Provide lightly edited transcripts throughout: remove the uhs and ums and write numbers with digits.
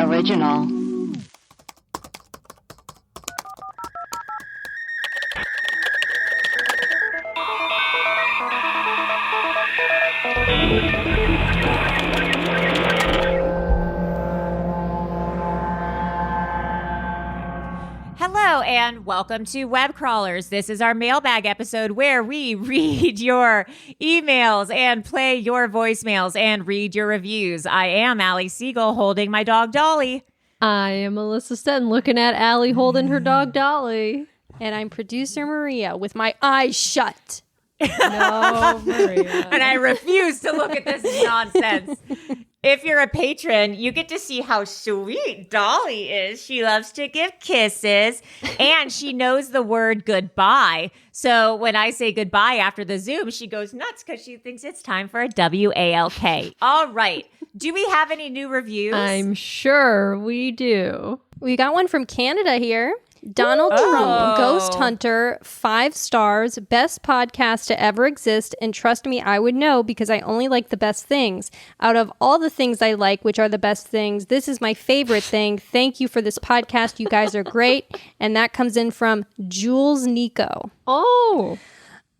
Original. Hello and welcome to Web Crawlers. This is our mailbag episode where we read your emails and play your voicemails and read your reviews. I am Allie Siegel holding my dog Dolly. I am Melissa Stetton looking at Allie holding her dog Dolly. And I'm producer Maria with my eyes shut. No, Maria. And I refuse to look at this nonsense. If you're a patron, you get to see how sweet Dolly is. She loves to give kisses, and she knows the word goodbye. So when I say goodbye after the Zoom, she goes nuts because she thinks it's time for a WALK. All right. Do we have any new reviews? I'm sure we do. We got one from Canada here. Donald Trump, Ghost Hunter, 5 stars, best podcast to ever exist, and trust me, I would know because I only like the best things. Out of all the things I like, which are the best things, this is my favorite thing. Thank you for this podcast. You guys are great. And that comes in from Jules Nico. Oh.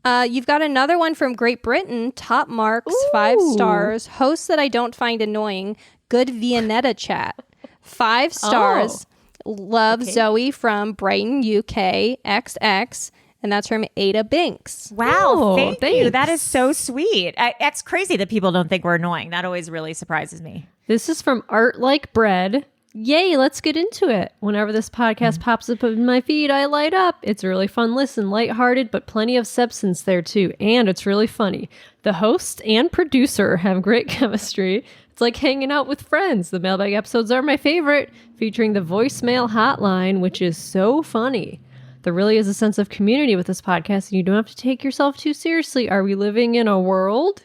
You've got another one from Great Britain, Top Marks, 5 stars, hosts that I don't find annoying, good Viennetta chat, 5 stars. Love Zoe from Brighton, UK, XX, and that's from Ada Binks. Wow, thank you. That is so sweet. It's crazy that people don't think we're annoying. That always really surprises me. This is from Art Like Bread. Yay, let's get into it. Whenever this podcast pops up in my feed, I light up. It's a really fun listen, lighthearted, but plenty of substance there too. And it's really funny. The host and producer have great chemistry. It's like hanging out with friends. The mailbag episodes are my favorite, featuring the voicemail hotline, which is so funny. There really is a sense of community with this podcast, and you don't have to take yourself too seriously. Are we living in a world?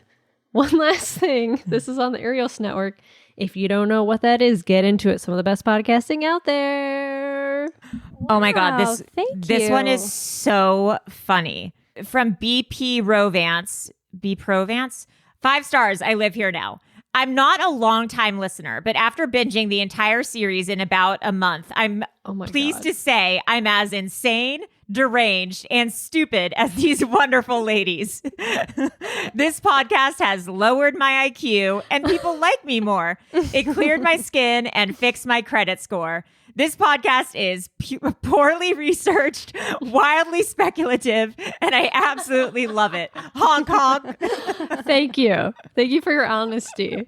One last thing. This is on the Arios Network. If you don't know what that is, get into it. Some of the best podcasting out there. Wow, oh my God, this one is so funny. From BP Provance, 5 stars. I live here now. I'm not a long-time listener, but after binging the entire series in about a month, I'm pleased to say I'm as insane, deranged, and stupid as these wonderful ladies. This podcast has lowered my IQ, and people like me more. It cleared my skin and fixed my credit score. This podcast is poorly researched, wildly speculative, and I absolutely love it. Honk, honk. Thank you. Thank you for your honesty.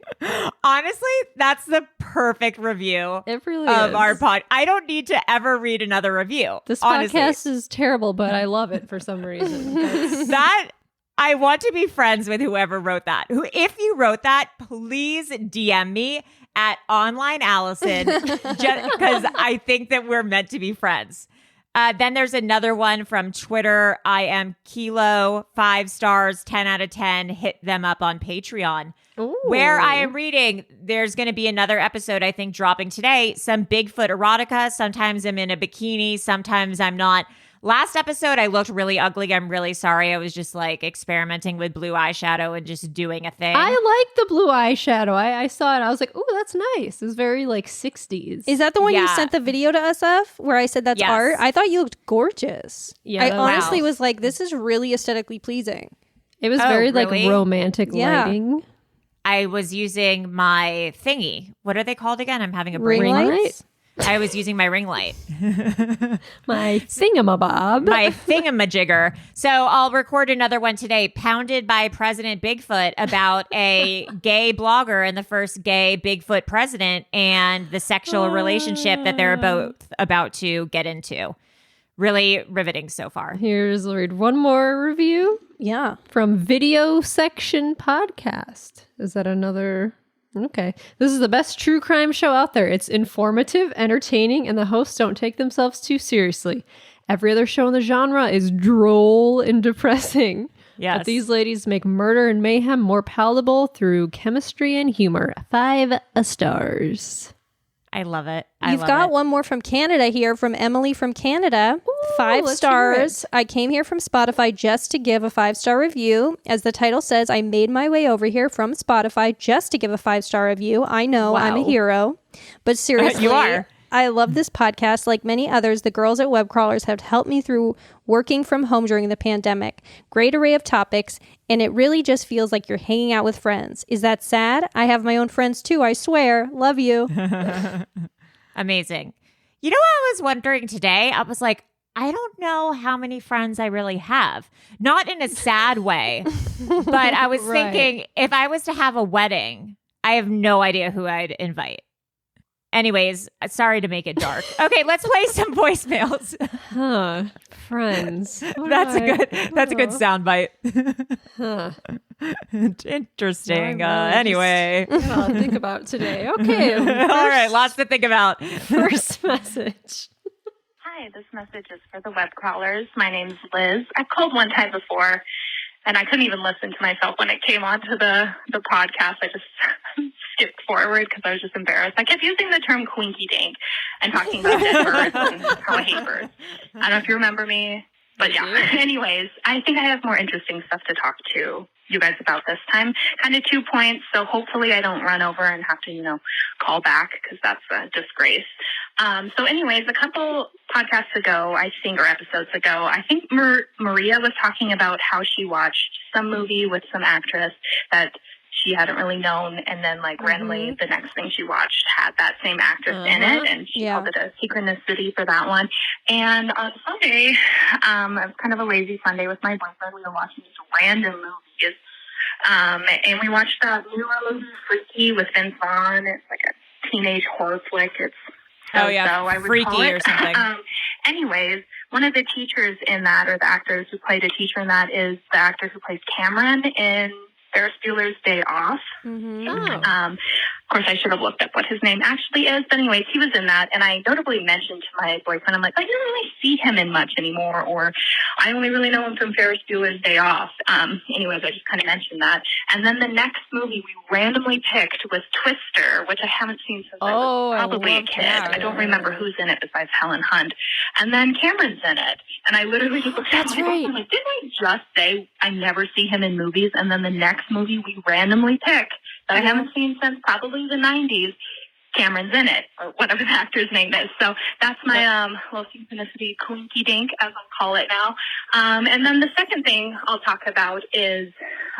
Honestly, that's the perfect review it really of is. our pod. I don't need to ever read another review. This podcast is terrible, but I love it for some reason. I want to be friends with whoever wrote that. If you wrote that, please DM me at Online Allison, because I think that we're meant to be friends. Then there's another one from Twitter. I am Kilo, 5 stars, 10 out of 10. Hit them up on Patreon. Ooh. Where I am reading, there's going to be another episode, I think, dropping today. Some Bigfoot erotica. Sometimes I'm in a bikini. Sometimes I'm not. Last episode, I looked really ugly. I'm really sorry. I was just like experimenting with blue eyeshadow and just doing a thing. I like the blue eyeshadow. I saw it. I was like, ooh, that's nice. It was very like 60s. Is that the one you sent the video to us of where I said that's art? I thought you looked gorgeous. Yeah, I honestly was like, this is really aesthetically pleasing. It was very like romantic lighting. I was using my thingy. What are they called again? I'm having a brain ring light. I was using my ring light. My thingamabob. My thingamajigger. So I'll record another one today, pounded by President Bigfoot, about a gay blogger and the first gay Bigfoot president and the sexual relationship that they're both about to get into. Really riveting so far. I'll read one more review. Yeah. From Video Section Podcast. Is that another... Okay. This is the best true crime show out there. It's informative, entertaining, and the hosts don't take themselves too seriously. Every other show in the genre is droll and depressing. Yes. But these ladies make murder and mayhem more palatable through chemistry and humor. 5 stars. I love it. You've got one more from Canada here, from Emily from Canada. Ooh, 5 let's stars. I came here from Spotify just to give a 5-star review. As the title says, I made my way over here from Spotify just to give a 5-star review. I know, I'm a hero. But seriously, you are. I love this podcast. Like many others, the girls at Web Crawlers have helped me through working from home during the pandemic. Great array of topics, and it really just feels like you're hanging out with friends. Is that sad? I have my own friends too, I swear. Love you. Amazing. You know what I was wondering today? I was like, I don't know how many friends I really have. Not in a sad way, but I was thinking if I was to have a wedding, I have no idea who I'd invite. Anyways, sorry to make it dark. Okay, let's play some voicemails. Friends. That's a good soundbite. Interesting. Anyway, I'll think about today. Okay. All right, lots to think about. First message. Hi, this message is for the Web Crawlers. My name's Liz. I've called one time before, and I couldn't even listen to myself when it came onto the podcast. I just skipped forward because I was just embarrassed. I kept using the term quinky dink and talking about dead birds and how I hate birds. I don't know if you remember me, but yeah. Anyways, I think I have more interesting stuff to talk to you guys about this time. Kind of 2 points, so hopefully I don't run over and have to, call back because that's a disgrace. So anyways, a couple podcasts ago, I think, or episodes ago, I think Maria was talking about how she watched some movie with some actress that she hadn't really known, and then randomly the next thing she watched had that same actress in it, and she called it a synchronicity for that one. And on Sunday, it was kind of a lazy Sunday with my boyfriend. We were watching these random movies, and we watched that newer movie, Freaky, with Vince Vaughn. It's like a teenage horror flick. It's Freaky or something. Anyways, one of the teachers in that, or the actors who played a teacher in that, is the actor who plays Cameron in Ferris Bueller's Day Off. Of course, I should have looked up what his name actually is. But anyways, he was in that. And I notably mentioned to my boyfriend, I'm like, I don't really see him in much anymore. Or I only really know him from Ferris Bueller's Day Off. Anyways, I just kind of mentioned that. And then the next movie we randomly picked was Twister, which I haven't seen since I was probably a kid. I don't remember who's in it besides Helen Hunt. And then Cameron's in it. And I literally just looked at my boyfriend, I'm like, didn't I just say I never see him in movies? And then the next movie we randomly pick that I haven't seen since probably the 90s, Cameron's in it, or whatever the actor's name is. So that's my little synchronicity quinky dink, as I'll call it now. And then the second thing I'll talk about is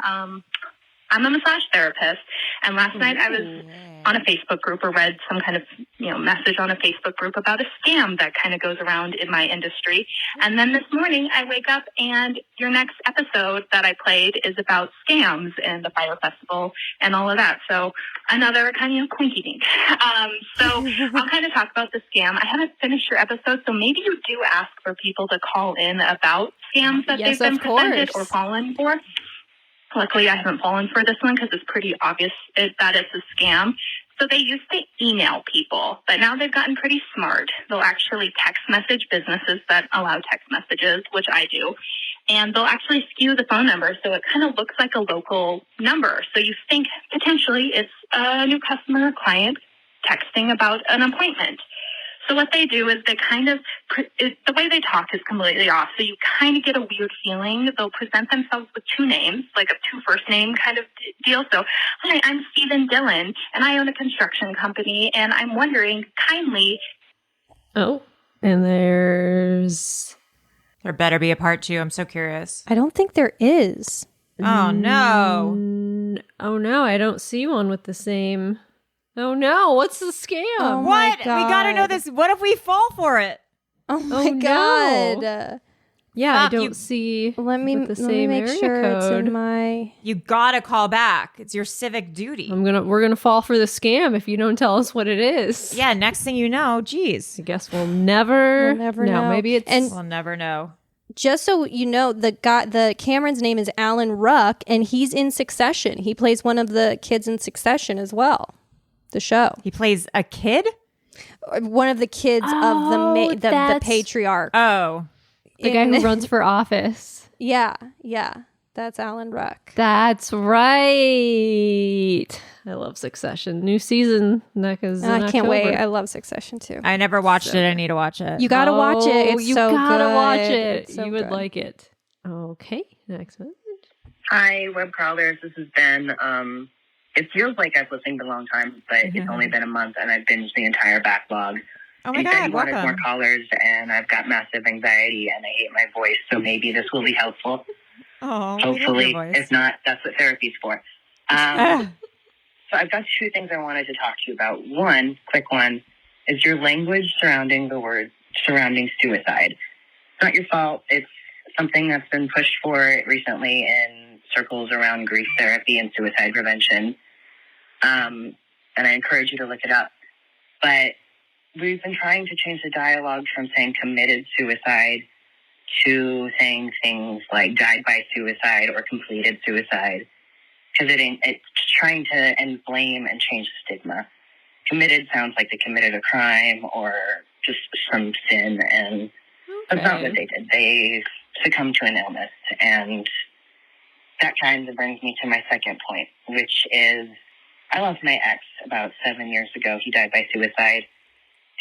I'm a massage therapist, and last night I was on a Facebook group, or read some kind of message on a Facebook group about a scam that kind of goes around in my industry. And then this morning I wake up and your next episode that I played is about scams and the Fire Festival and all of that. So another kind of quinky dink. So I'll kind of talk about the scam. I haven't finished your episode, so maybe you do ask for people to call in about scams that they've been presented or fallen for. Luckily, I haven't fallen for this one because it's pretty obvious that it's a scam. So they used to email people, but now they've gotten pretty smart. They'll actually text message businesses that allow text messages, which I do, and they'll actually skew the phone number so it kind of looks like a local number. So you think potentially it's a new customer or client texting about an appointment. So what they do is they kind of, the way they talk is completely off. So you kind of get a weird feeling. They'll present themselves with two names, like a two first name kind of deal. So, hi, I'm Stephen Dillon, and I own a construction company, and I'm wondering kindly. Oh, and there's... There better be a part two. I'm so curious. I don't think there is. Oh, no. Oh, no, I don't see one with the same... Oh no, what's the scam? Oh, what? We gotta know this. What if we fall for it? Oh my God. No. Yeah, I don't see let me the same make area sure code. It's in my... You gotta call back. It's your civic duty. We're gonna fall for the scam if you don't tell us what it is. Yeah, next thing you know, geez. I guess we'll never know. Maybe it's... And we'll never know. Just so you know, the Cameron's name is Alan Ruck, and he's in Succession. He plays one of the kids in Succession as well. The show. He plays a kid? One of the kids of the patriarch. Oh. The guy who runs for office. Yeah. That's Alan Ruck. That's right. I love Succession. New season. I can't wait. I love Succession too. I never watched it. I need to watch it. You gotta watch it. It's so good. You gotta watch it. So you would like it. Okay, next one. Hi, web crawlers. This has been, it feels like I've listened a long time, but it's only been a month and I've binged the entire backlog. Oh my God, welcome. wanted more callers and I've got massive anxiety and I hate my voice, so maybe this will be helpful. Oh, hopefully. If not, that's what therapy's for. So I've got two things I wanted to talk to you about. One, quick one, is your language surrounding the word surrounding suicide. It's not your fault. It's something that's been pushed for recently in circles around grief therapy and suicide prevention. And I encourage you to look it up. But we've been trying to change the dialogue from saying committed suicide to saying things like died by suicide or completed suicide. Because it's trying to end blame and change the stigma. Committed sounds like they committed a crime or just some sin, and that's not what they did. They succumbed to an illness, and that kind of brings me to my second point, which is I lost my ex about 7 years ago. He died by suicide,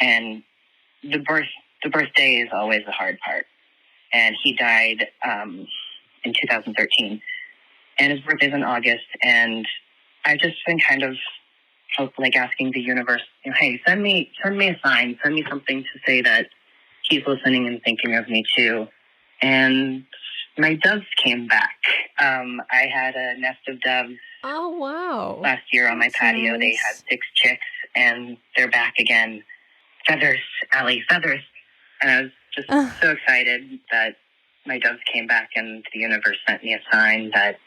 and the birthday is always the hard part. And he died in 2013, and his birthday's in August, and I've just been kind of asking the universe, hey, send me a sign, send me something to say that he's listening and thinking of me too. And my doves came back. I had a nest of doves. Oh, wow. Last year on my patio. Nice. They had 6 chicks, and they're back again. Feathers, Allie, feathers. And I was just so excited that my doves came back, and the universe sent me a sign that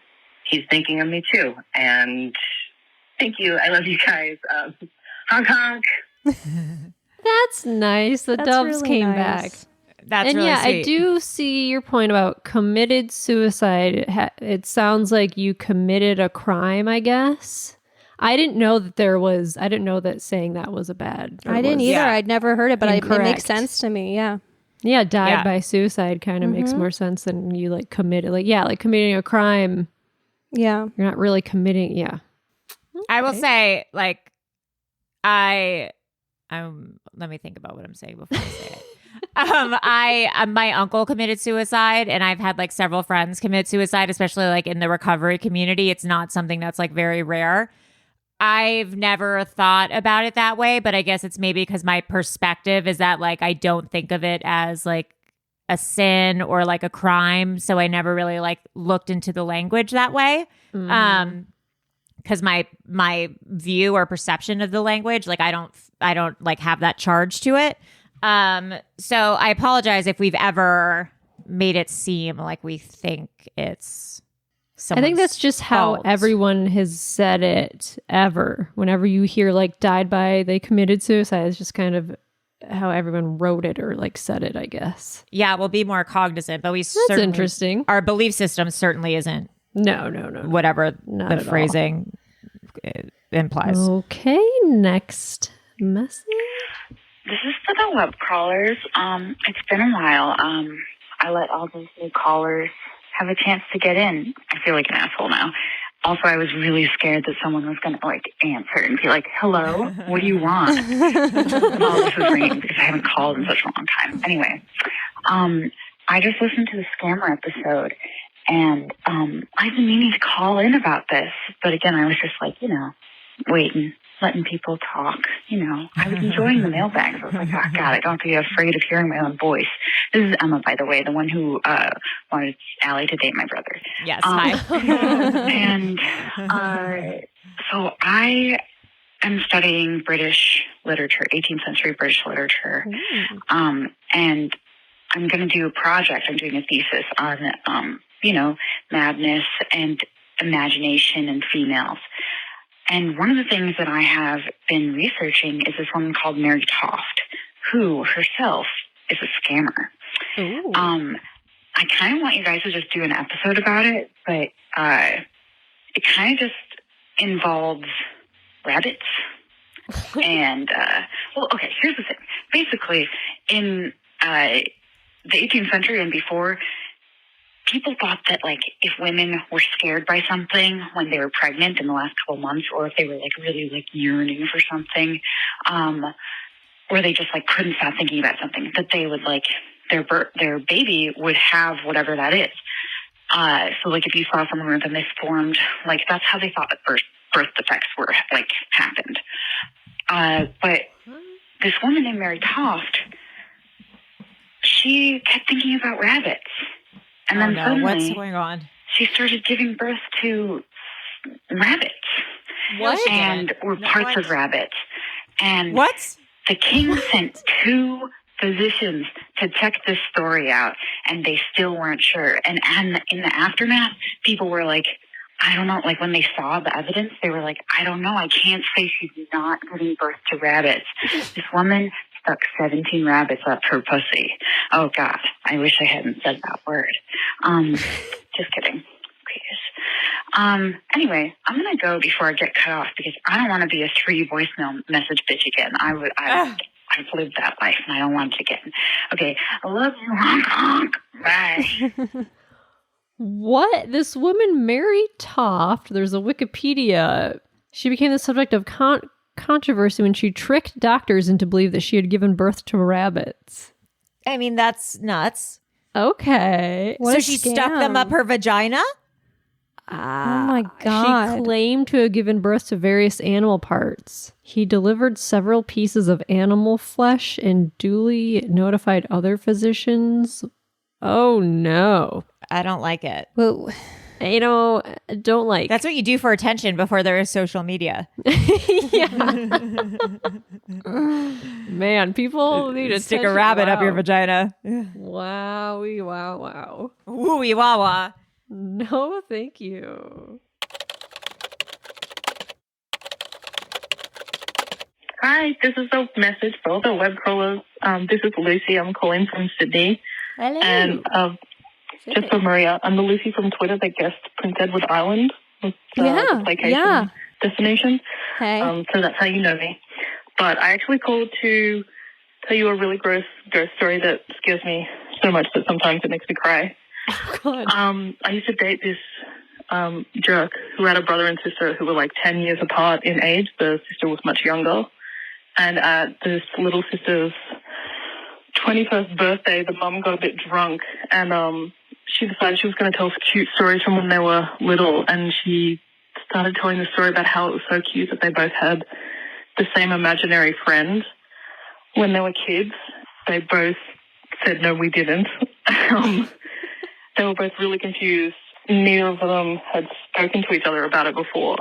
he's thinking of me too. And thank you. I love you guys. Honk, honk. That's nice. The doves really came back. That's really sweet. I do see your point about committed suicide. It sounds like you committed a crime, I guess. I didn't know that saying that was a bad. I didn't either. Yeah. I'd never heard it, but it makes sense to me. Yeah. Yeah. Died by suicide kind of makes more sense than you committed. Like committing a crime. Yeah. You're not really committing. Yeah. Okay. I will say, let me think about what I'm saying before I say it. My uncle committed suicide, and I've had several friends commit suicide, especially in the recovery community. It's not something that's very rare. I've never thought about it that way, but I guess it's maybe because my perspective is that I don't think of it as a sin or a crime, so I never really looked into the language that way. Because my view or perception of the language, I don't have that charge to it. So I apologize if we've ever made it seem like we think it's someone's I think that's just how everyone has said it ever. Whenever you hear died by, they committed suicide, it's just kind of how everyone wrote it or said it, I guess. Yeah, we'll be more cognizant, but that's interesting. Our belief system certainly isn't. No. Whatever the phrasing implies. Okay, next message. This is for the web crawlers. It's been a while. I let all those new callers have a chance to get in. I feel like an asshole now. Also, I was really scared that someone was going to answer and be like, hello, what do you want? While this is ringing, because I haven't called in such a long time. Anyway, I just listened to the scammer episode, and I've been meaning to call in about this. But again, I was just waiting, letting people talk. I was enjoying the mailbags. I was like, oh, God, I don't have to be afraid of hearing my own voice. This is Emma, by the way, the one who wanted Allie to date my brother. Yes, hi. And so I am studying British literature, 18th century British literature. And I'm going to do a project. I'm doing a thesis on, madness and imagination in females. And one of the things that I have been researching is this woman called Mary Toft, who herself is a scammer. Ooh. I kind of want you guys to just do an episode about it, but it kind of just involves rabbits. And, okay, here's the thing. Basically, in the 18th century and before, people thought that, like, if women were scared by something when they were pregnant in the last couple months, or if they were, like, really, like, yearning for something, or they just, like, couldn't stop thinking about something, that they would, like, their baby would have whatever that is. So, like, if you saw someone with a misformed, like, that's how they thought that birth defects were, like, happened. But this woman named Mary Toft, she kept thinking about rabbits. And then suddenly, what's going on? She started giving birth to rabbits. What? Or parts of rabbits. And what? The king sent 2 physicians to check this story out, and they still weren't sure. And in the aftermath, people were like, I don't know, like when they saw the evidence, they were like, I don't know, I can't say she's not giving birth to rabbits. This woman stuck 17 rabbits up her pussy. Oh, God, I wish I hadn't said that word. Just kidding. Anyway, I'm going to go before I get cut off because I don't want to be a 3 voicemail message bitch again. I've lived that life and I don't want it again. Okay, I love you, honk, honk. Bye. What? This woman, Mary Toft, there's a Wikipedia. She became the subject of controversy when she tricked doctors into believe that she had given birth to rabbits. I mean, that's nuts. Okay. So she stuck them up her vagina? Oh my God. She claimed to have given birth to various animal parts. He delivered several pieces of animal flesh and duly notified other physicians. Oh no. I don't like it. Well, don't like. That's what you do for attention before there is social media. Yeah. Man, people need to stick a rabbit up your vagina. Wowie, wow. Wooey, wah, wah. No, thank you. Hi, this is a message for all the web crawlers. This is Lucy. I'm calling from Sydney. Hello. And just for Maria, I'm the Lucy from Twitter that guessed Prince Edward Island was the playcation destination. Hey. So that's how you know me. But I actually called to tell you a really gross ghost story that scares me so much that sometimes it makes me cry. Oh, God. I used to date this jerk who had a brother and sister who were like 10 years apart in age. The sister was much younger. And at this little sister's 21st birthday, the mum got a bit drunk and she decided she was going to tell cute stories from when they were little. And she started telling the story about how it was so cute that they both had the same imaginary friend when they were kids. They both said, no, we didn't. They were both really confused. Neither of them had spoken to each other about it before.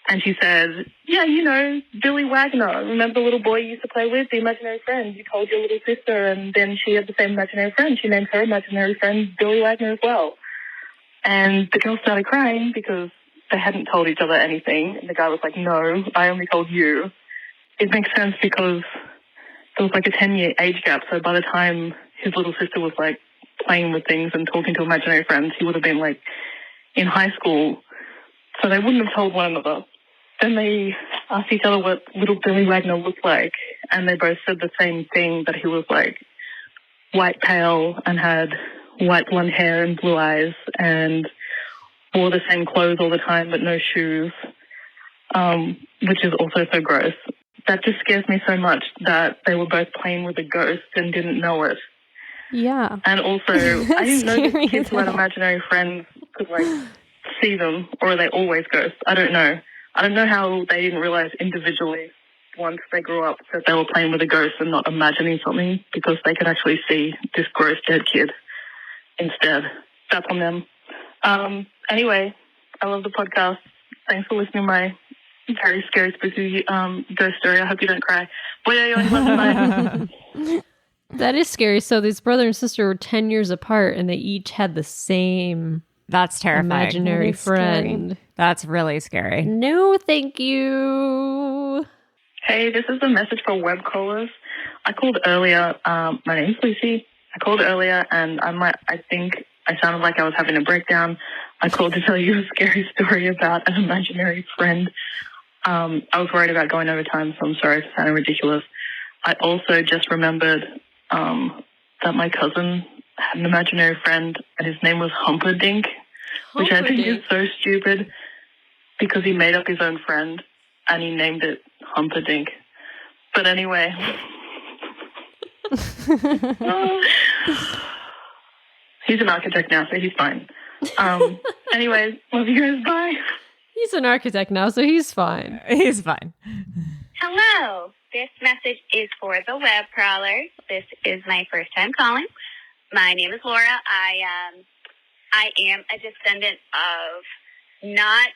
And she said, yeah, you know, Billy Wagner. Remember the little boy you used to play with, the imaginary friend? You told your little sister, and then she had the same imaginary friend. She named her imaginary friend Billy Wagner as well. And the girl started crying because they hadn't told each other anything. And the guy was like, no, I only told you. It makes sense because there was like a 10-year age gap. So by the time his little sister was like playing with things and talking to imaginary friends, he would have been like in high school. So they wouldn't have told one another. Then they asked each other what little Billy Wagner looked like, and they both said the same thing, that he was like white pale and had white blonde hair and blue eyes and wore the same clothes all the time but no shoes, which is also so gross. That just scares me so much that they were both playing with a ghost and didn't know it. Yeah. And also, I didn't know that kids who had imaginary friends could like see them, or are they always ghosts? I don't know. I don't know how they didn't realize individually once they grew up that they were playing with a ghost and not imagining something, because they could actually see this gross dead kid instead. That's on them. Anyway, I love the podcast. Thanks for listening to my very scary, spooky ghost story. I hope you don't cry. That is scary. So this brother and sister were 10 years apart and they each had the same... That's terrifying. Imaginary friend. Scary. That's really scary. No, thank you. Hey, this is a message for web callers. I called earlier. My name's Lucy. I called earlier, and I think I sounded like I was having a breakdown. I called to tell you a scary story about an imaginary friend. I was worried about going over time, so I'm sorry for sounding ridiculous. I also just remembered that my cousin had an imaginary friend, and his name was Humperdinck, which I think is so stupid because he made up his own friend and he named it Humperdinck. But anyway. He's an architect now, so he's fine. Anyways, love you guys. Bye. He's an architect now, so he's fine. He's fine. Hello. This message is for the web crawlers. This is my first time calling. My name is Laura. I am a descendant of not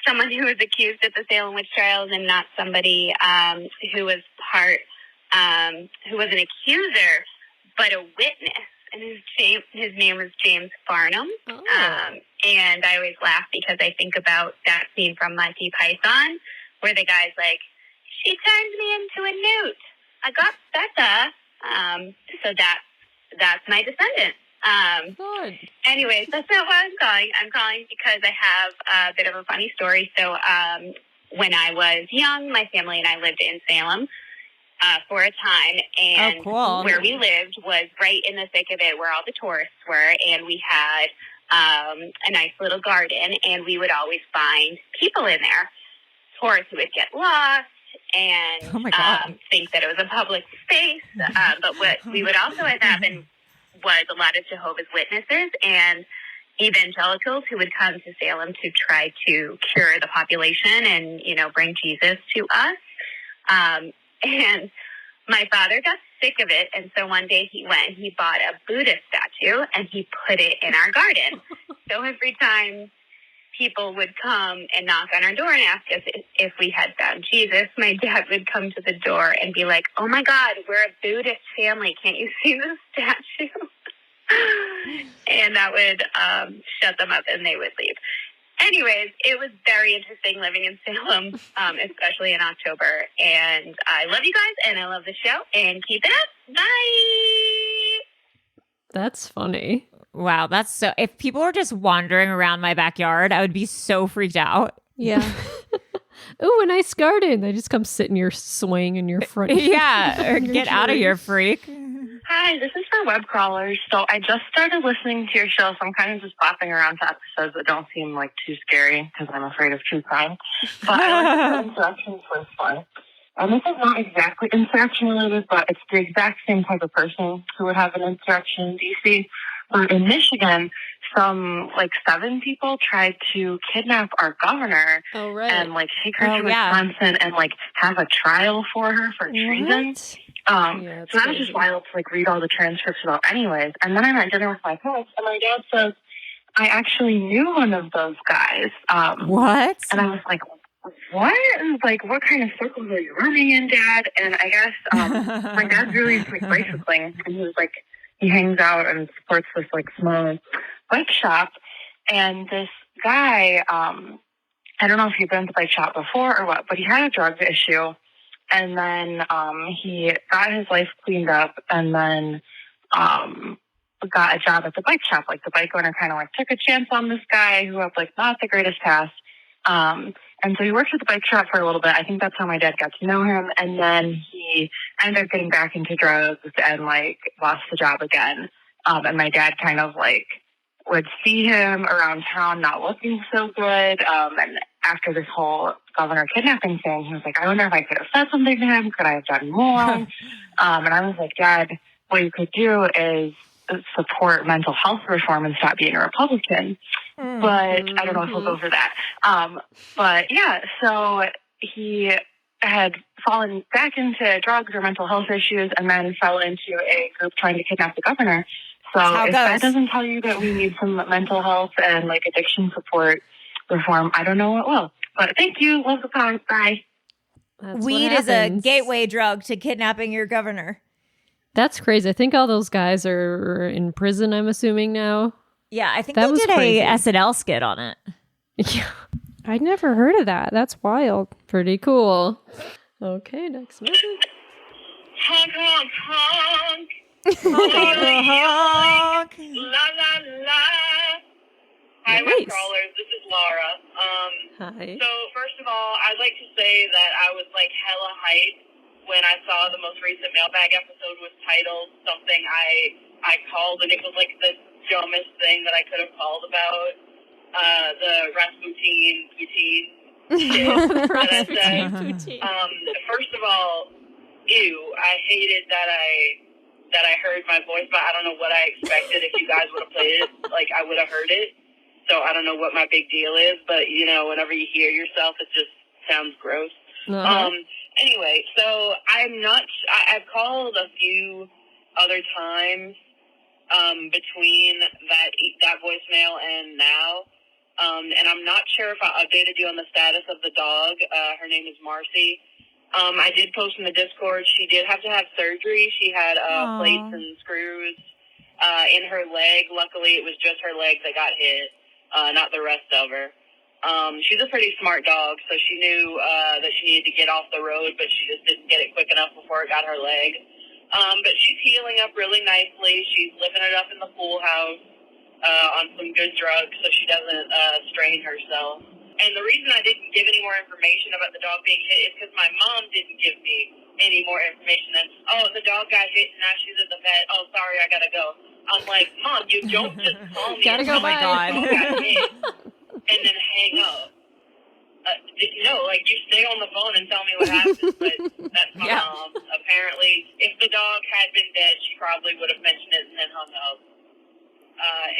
someone who was accused at the Salem witch trials and not somebody who was who was an accuser, but a witness. And his name was James Farnham. Oh. And I always laugh because I think about that scene from Monty Python where the guy's like, she turned me into a newt. I got better. So that's my descendant. Good. Anyways, that's not why I'm calling. I'm calling because I have a bit of a funny story. So when I was young, my family and I lived in Salem for a time. And cool. Where we lived was right in the thick of it where all the tourists were. And we had a nice little garden. And we would always find people in there, tourists who would get lost and think that it was a public space. But what we would also have happened was a lot of Jehovah's Witnesses and evangelicals who would come to Salem to try to cure the population and, bring Jesus to us. And my father got sick of it. And so one day he bought a Buddha statue and he put it in our garden. So every time people would come and knock on our door and ask us if we had found Jesus, my dad would come to the door and be like, oh my God, we're a Buddhist family. Can't you see the statue? And that would shut them up and they would leave. Anyways, it was very interesting living in Salem, especially in October. And I love you guys and I love the show and keep it up. Bye. That's funny. Wow, that's so... If people were just wandering around my backyard, I would be so freaked out. Yeah. Ooh, a nice garden. They just come sit in your swing in your front. Yeah, or get out of here, freak. Hi, this is for web crawlers. So I just started listening to your show, so I'm kind of just bopping around to episodes that don't seem like too scary because I'm afraid of true crime. But I like the insurrections was fun. This is not exactly insurrection related, but it's the exact same type of person who would have an insurrection in D.C. In Michigan, some 7 people tried to kidnap our governor and take her to Wisconsin and have a trial for her for treason. So that was just wild to read all the transcripts about anyways. And then I'm at dinner with my parents and my dad says, I actually knew one of those guys. What? And I was like, what? And what kind of circles are you running in, Dad? And I guess my dad's really into bicycling and he was he hangs out and supports this small bike shop. And this guy, I don't know if you've been to the bike shop before or what, but he had a drug issue. And then he got his life cleaned up and then got a job at the bike shop. The bike owner kind of took a chance on this guy who had not the greatest past. And so he worked at the bike shop for a little bit. I think that's how my dad got to know him. And then he ended up getting back into drugs and lost the job again. And my dad kind of would see him around town not looking so good. And after this whole governor kidnapping thing, he was like, I wonder if I could have said something to him. Could I have done more? And I was like, Dad, what you could do is support mental health reform and stop being a Republican. But I don't know if he'll go for that. But yeah, so he had fallen back into drugs or mental health issues and then fell into a group trying to kidnap the governor. So if that doesn't tell you that we need some mental health and addiction support reform, I don't know what will. But thank you. Love the pod. Bye. Weed is a gateway drug to kidnapping your governor. That's crazy. I think all those guys are in prison, I'm assuming now. Yeah, I think they did a SNL skit on it. Yeah. I'd never heard of that. That's wild. Pretty cool. Okay, next message. Honk, honk, honk. Honk, honk. La, la, la. Hi, web crawlers. This is Laura. Hi. So, first of all, I'd like to say that I was hella hyped when I saw the most recent Mailbag episode was titled something I I called, and it was like the dumbest thing that I could have called about. The Rasputin poutine shit that I said. First of all, ew, I hated that I heard my voice, but I don't know what I expected. If you guys would have played it, like, I would have heard it. So I don't know what my big deal is, but, you know, whenever you hear yourself, it just sounds gross. Anyway, so I've called a few other times between that voicemail and now. And I'm not sure if I updated you on the status of the dog. Her name is Marcy. I did post in the Discord. She did have to have surgery. She had plates and screws in her leg. Luckily, it was just her leg that got hit, not the rest of her. She's a pretty smart dog, so she knew that she needed to get off the road, but she just didn't get it quick enough before it got her leg. But she's healing up really nicely. She's living it up in the pool house on some good drugs so she doesn't strain herself. And the reason I didn't give any more information about the dog being hit is because my mom didn't give me any more information than, oh, the dog got hit and now she's at the vet. Oh, sorry, I gotta go. I'm like, Mom, you don't just call me Gotta go, oh my God. the dog got hit and then hang up. No, like, you stay on the phone and tell me what happened. But that's my mom. Apparently, if the dog had been dead, she probably would have mentioned it and then hung up.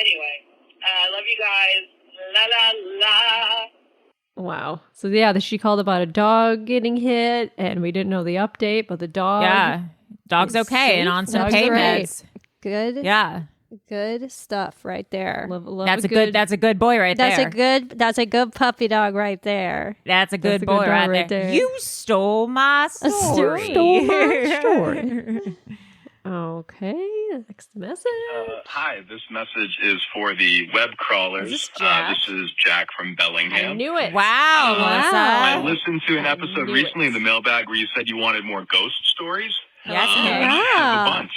Anyway, I love you guys. La, la, la. Wow. So yeah, she called about a dog getting hit, and we didn't know the update, but the dog, dog's okay and on some Dog's pain great. meds. Good. Yeah, Good stuff right there. Love that's a good boy right there. That's a good puppy dog right there. That's a good boy dog right right there. there. You stole my story. Stole my story. Okay, next message. Hi, this message is for the web crawlers. Is this Jack? This is Jack from Bellingham. I knew it. Wow, Melissa. I listened to an episode knew recently it. in the mailbag where you said you wanted more ghost stories. Yes, I Harry. have a bunch.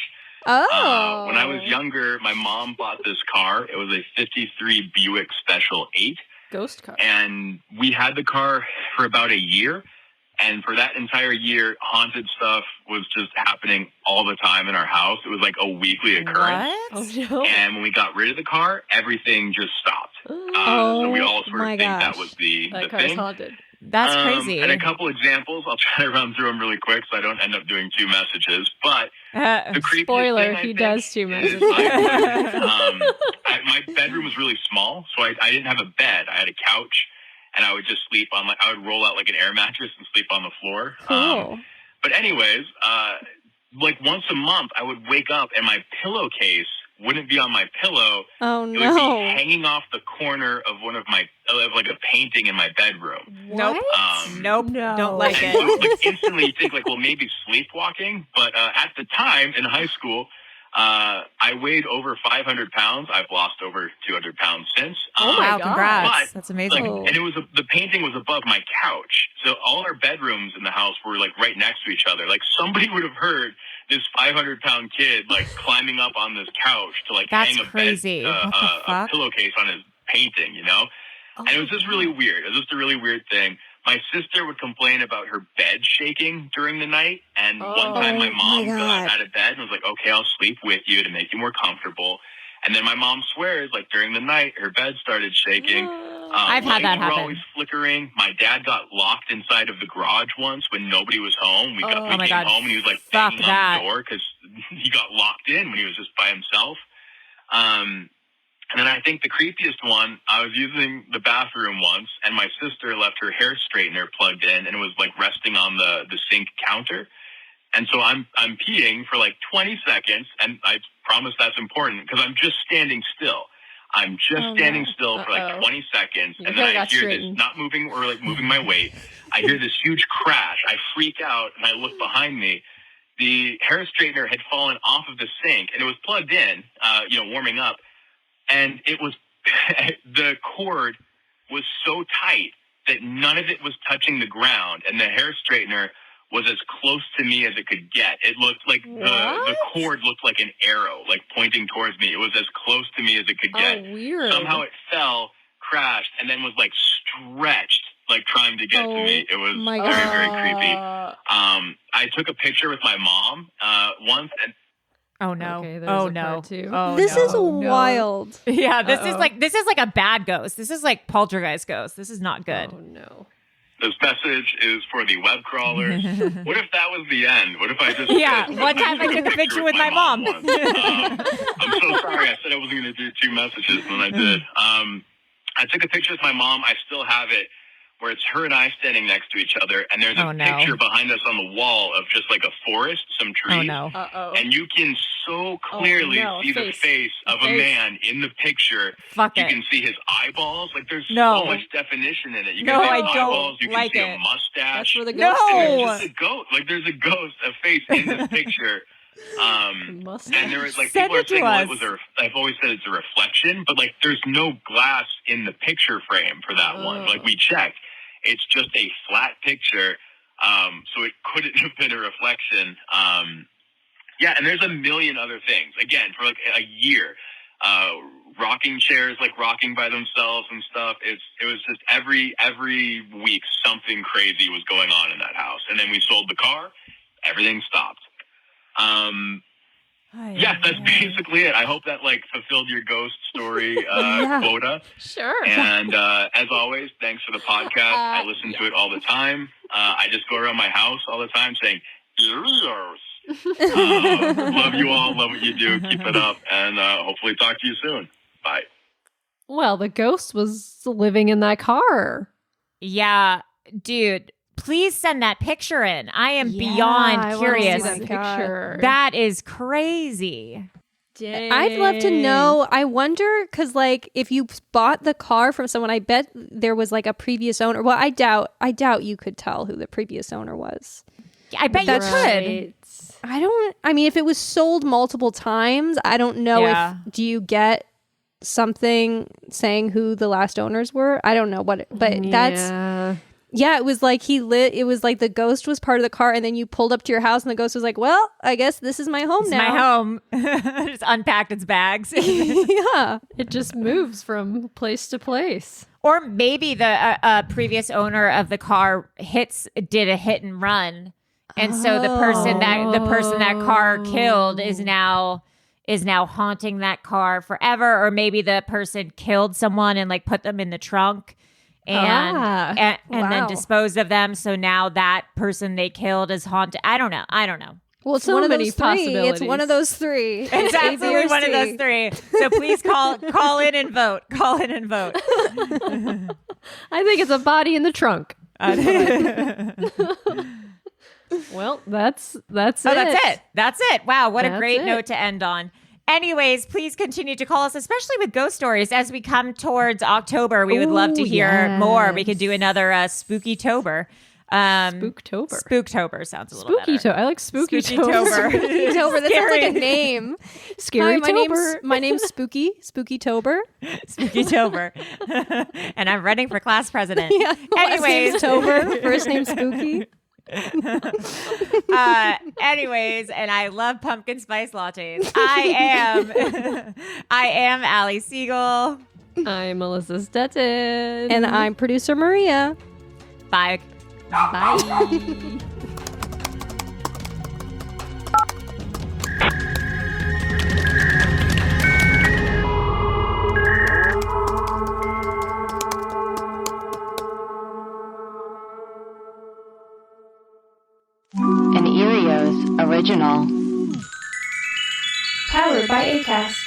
Oh. When I was younger, my mom bought this car. It was a 53 Buick Special 8. Ghost car. And we had the car for about a year. And for that entire year, haunted stuff was just happening all the time in our house. It was like a weekly occurrence. What? Oh no. And when we got rid of the car, everything just stopped. So we all sort of think that was the car's thing. haunted. That's crazy. And a couple examples. I'll try to run through them really quick so I don't end up doing 2 messages. But the creepiest Spoiler, thing, I he think, does 2 is messages. my bedroom was really small, so I didn't have a bed. I had a couch, and I would just sleep on I would roll out like an air mattress and sleep on the floor. Cool. But anyways, like once a month, I would wake up and my pillowcase wouldn't be on my pillow. Oh, It would be no. hanging off the corner of one of my, like a painting in my bedroom. Nope. Nope. No. Don't like And it. so, like, instantly you think, like, well, maybe sleepwalking. But at the time in high school, I weighed over 500 pounds. I've lost over 200 pounds since. Oh, my Wow, God. congrats. But, That's amazing. and it was the painting was above my couch. So all our bedrooms in the house were like right next to each other. Like somebody would have heard this 500-pound kid like climbing up on this couch to like That's hang a crazy. bed, What the a fuck? pillowcase on his painting, you know? And it was just really weird. It was just a really weird thing. My sister would complain about her bed shaking during the night. And one time my mom got out of bed and was like, okay, I'll sleep with you to make you more comfortable. And then my mom swears, like during the night, her bed started shaking. I've had that Lights were happen. always flickering. My dad got locked inside of the garage once when nobody was home. We Oh came my God. home and he was like Fuck banging that. on the door because he got locked in when he was just by himself. And then I think the creepiest one, I was using the bathroom once, and my sister left her hair straightener plugged in, and it was like resting on the sink counter. And so I'm peeing for like 20 seconds, and I promise that's important because I'm just standing still. I'm just standing still for like 20 seconds, and then I hear this, not moving or like moving my weight. I hear this huge crash. I freak out, and I look behind me. The hair straightener had fallen off of the sink, and it was plugged in, warming up. And it was, the cord was so tight that none of it was touching the ground. And the hair straightener was as close to me as it could get. It looked like the cord looked like an arrow, like pointing towards me. It was as close to me as it could get. Oh, weird. Somehow it fell, crashed, and then was like stretched, like trying to get to me. It was my very, very God. creepy. I took a picture with my mom once, and Oh no! Okay, there's Oh a no! part two. Oh This no. is wild. Yeah, this is like a bad ghost. This is like poltergeist ghost. This is not good. Oh no. This message is for the web crawlers. What if that was the end? What if I just one time I took a picture with my mom. once? I'm so sorry. I said I wasn't going to do 2 messages, and I did. I took a picture with my mom. I still have it, where it's her and I standing next to each other, and there's a picture behind us on the wall of just like a forest, some trees. Oh no! And you can so clearly see the face of a man in the picture. You can see his eyeballs. Like there's so much definition in it. You can see his eyeballs. You can see a mustache. That's where the ghost is. It's just a ghost. Like there's a ghost, a face in this picture. And there was like people are saying, well, I've always said it's a reflection, but like there's no glass in the picture frame for that one. Like we checked, it's just a flat picture, so it couldn't have been a reflection. And there's a million other things. Again, for like a year, rocking chairs like rocking by themselves and stuff. It was just every week something crazy was going on in that house, and then we sold the car, everything stopped. That's basically it. I hope that like fulfilled your ghost story quota. Sure. And as always, thanks for the podcast. I listen to it all the time. I just go around my house all the time saying, love you all, love what you do, keep it up, and hopefully talk to you soon. Bye. Well, the ghost was living in that car. Yeah, dude. Please send that picture in. I am beyond curious. I see that picture. That is crazy. Dang. I'd love to know. I wonder, because like if you bought the car from someone, I bet there was like a previous owner. Well, I doubt you could tell who the previous owner was. I bet you could. I mean, if it was sold multiple times, I don't know if, do you get something saying who the last owners were? I don't know but that's... Yeah, it was like it was like the ghost was part of the car, and then you pulled up to your house and the ghost was like, well, I guess this is my home now. My home. Just unpacked its bags. Yeah. It just moves from place to place. Or maybe the previous owner of the car did a hit and run. And so the person that car killed is now haunting that car forever. Or maybe the person killed someone and like put them in the trunk. And then dispose of them. So now that person they killed is haunted. I don't know. Well, it's one of those three. It's one of those three. It's absolutely one of those three. So please call in and vote. Call in and vote. I think it's a body in the trunk. Well, that's it. That's it. Wow, what a great note to end on. Anyways, please continue to call us, especially with ghost stories. As we come towards October, we would love to hear more. We could do another Spooky Tober. Spooktober. Spooktober sounds a little better. I like Spooky Tober. Spooky Tober. That sounds like a name. Scary Tober. My name's Spooky. Spooky Tober. Spooky Tober. And I'm running for class president. Yeah. Anyways, Tober. First name Spooky. Anyways, and I love pumpkin spice lattes. I am Allie Siegel. I'm Melissa Stetton. And I'm producer Maria. Bye. Bye. An Erios original. Powered by Acast.